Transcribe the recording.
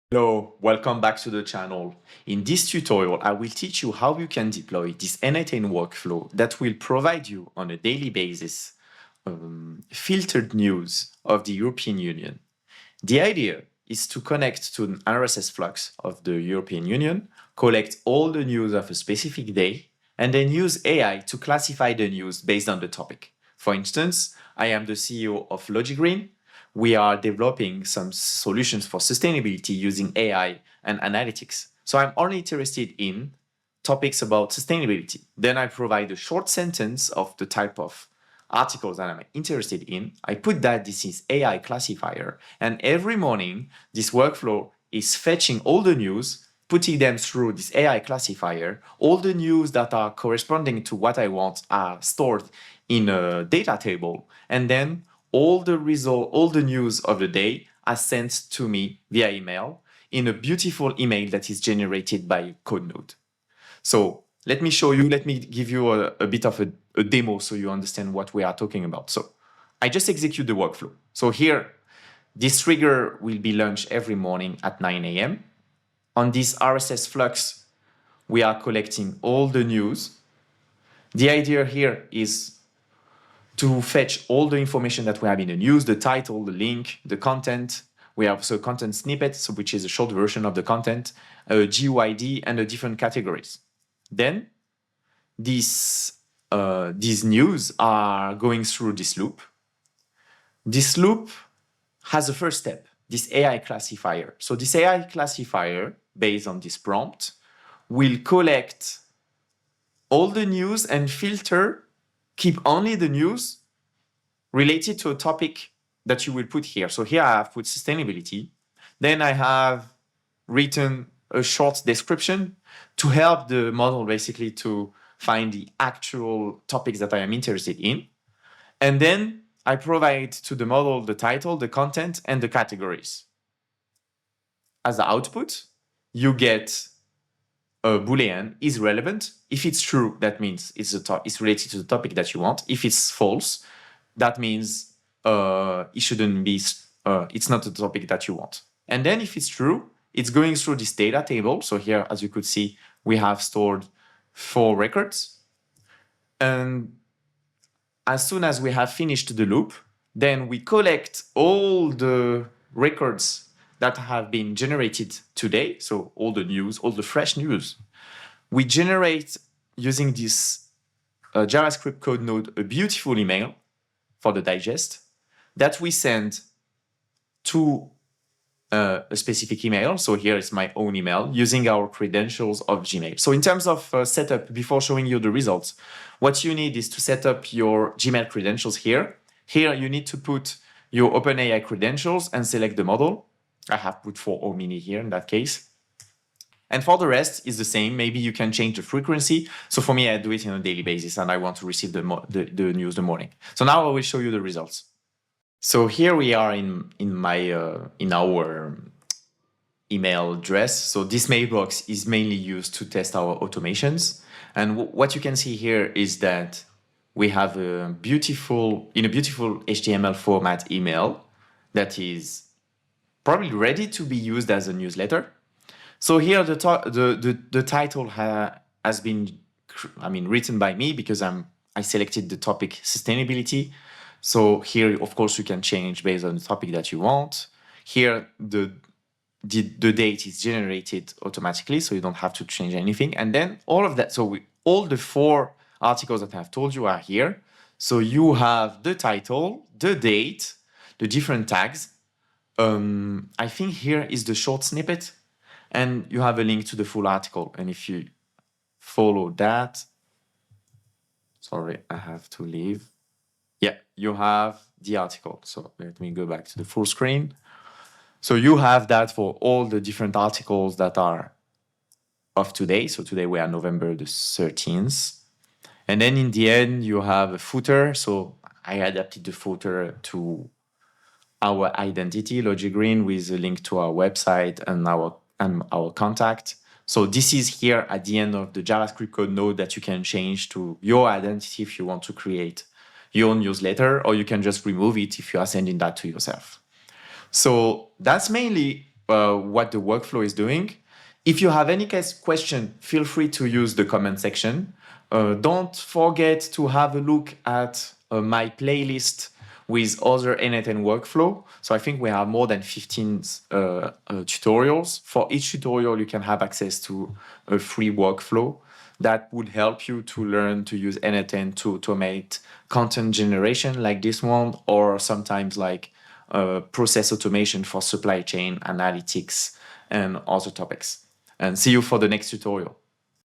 Hello, welcome back to the channel. In this tutorial, I will teach you how you can deploy this N8N workflow that will provide you on a daily basis filtered news of the European Union. The idea is to connect to an RSS flux of the European Union, collect all the news of a specific day, and then use AI to classify the news based on the topic. For instance, I am the CEO of Logigreen. We are developing some solutions for sustainability using AI and analytics. So I'm only interested in topics about sustainability. Then I provide a short sentence of the type of articles that I'm interested in. I put that this is AI classifier. And every morning, this workflow is fetching all the news, putting them through this AI classifier. All the news that are corresponding to what I want are stored in a data table. And then all the news of the day are sent to me via email in a beautiful email that is generated by CodeNode. So let me show you, let me give you a bit of a demo so you understand what we are talking about. So I just execute the workflow. So here, this trigger will be launched every morning at 9 a.m. On this RSS flux, we are collecting all the news. The idea here is to fetch all the information that we have in the news, the title, the link, the content. We have also content snippets, which is a short version of the content, a GUID, and the different categories. Then these news are going through this loop. This loop has a first step, this AI classifier. So this AI classifier, based on this prompt, will collect all the news and filter, keep only the news related to a topic that you will put here. So here I have put sustainability. Then I have written a short description to help the model basically to find the actual topics that I am interested in. And then I provide to the model the title, the content, and the categories. As the output, you get a Boolean is relevant. If it's true, that means it's related to the topic that you want. If it's false, that means it shouldn't be, it's not the topic that you want. And then if it's true, it's going through this data table. So here, as you could see, we have stored 4 records. And as soon as we have finished the loop, then we collect all the records that have been generated today. So all the news, all the fresh news. We generate, using this JavaScript code node, a beautiful email for the digest that we send to a specific email. So here is my own email using our credentials of Gmail. So in terms of setup, before showing you the results, what you need is to set up your Gmail credentials here. Here you need to put your OpenAI credentials and select the model. I have put for Omini here in that case. And for the rest, is the same. Maybe you can change the frequency. So for me, I do it on a daily basis, and I want to receive the news the morning. So now I will show you the results. So here we are in our email address. So this mailbox is mainly used to test our automations. And what you can see here is that we have a beautiful HTML format email that is probably ready to be used as a newsletter. So here the title has been, written by me because I selected the topic sustainability. So here, of course, you can change based on the topic that you want. Here, the date is generated automatically, so you don't have to change anything. And then all of that, so all the 4 articles that I've told you are here. So you have the title, the date, the different tags. I think here is the short snippet, and you have a link to the full article. And if you follow that, sorry, I have to leave. Yeah, you have the article. So let me go back to the full screen. So you have that for all the different articles that are of today. So today we are November the 13th. And then in the end, you have a footer. So I adapted the footer to our identity, Logigreen, with a link to our website and our contact. So this is here at the end of the JavaScript code node that you can change to your identity if you want to create your own newsletter, or you can just remove it if you are sending that to yourself. So that's mainly what the workflow is doing. If you have any question, feel free to use the comment section. Don't forget to have a look at my playlist with other N8N workflow. So I think we have more than 15 tutorials. For each tutorial, you can have access to a free workflow that would help you to learn to use N8N to automate content generation like this one, or sometimes like process automation for supply chain analytics and other topics. And see you for the next tutorial.